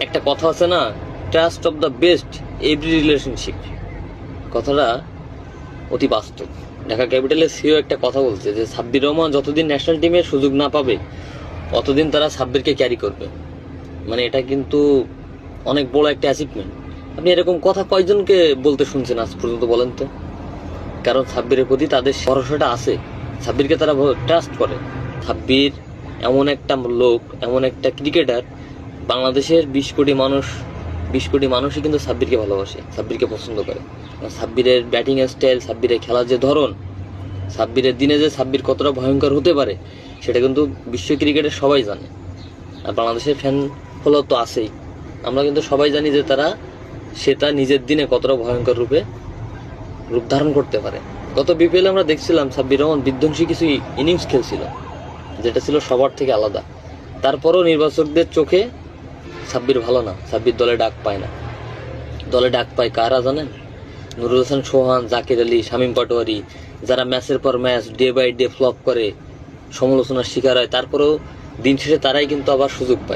একটা কথা আছে না, trust of the best every relationship, কথাটা অতি বাস্তব। ঢাকা ক্যাপিটালের সিও একটা কথা বলছে যে সাব্বির রহমান যতদিন ন্যাশনাল টিমের সুযোগ না পাবে অতদিন তারা সাব্বিরকে ক্যারি করবে। মানে এটা কিন্তু অনেক বড় একটা অ্যাচিভমেন্ট। আপনি এরকম কথা কয়জনকে বলতে শুনছেন আজ পর্যন্ত বলেন তো? কারণ সাব্বিরের প্রতি তাদের ভরসাটা আছে, সাব্বিরকে তারা ট্রাস্ট করে। সাব্বির এমন একটা লোক, এমন একটা ক্রিকেটার, বাংলাদেশের 20 কোটি মানুষই কিন্তু সাব্বিরকে ভালোবাসে, সাব্বিরকে পছন্দ করে। সাব্বিরের ব্যাটিং স্টাইল, সাব্বিরের খেলার যে ধরন, সাব্বিরের দিনে যে সাব্বির কতটা ভয়ঙ্কর হতে পারে সেটা কিন্তু বিশ্ব ক্রিকেটের সবাই জানে। আর বাংলাদেশের ফ্যান ফলো তো আছেই। আমরা কিন্তু সবাই জানি যে সেটা নিজের দিনে কতটা ভয়ঙ্কর রূপ ধারণ করতে পারে। গত বিপিএল আমরা দেখছিলাম সাব্বির রহমান বিধ্বংসী কিছু ইনিংস খেলছিল, যেটা ছিল সবার থেকে আলাদা। তারপরও নির্বাচকদের চোখে সাব্বির ভালো না, সাব্বির দলে ডাক পায় না। দলে ডাক পায় কারা জানেন? নুরুল হাসান সোহান, জাকির আলী, শামীম পাটোয়ারি, যারা ম্যাচের পর match day by day flop করে, সমালোচনার শিকার হয়, তারপরেও দিন শেষে তারাই কিন্তু আবার সুযোগ পায়।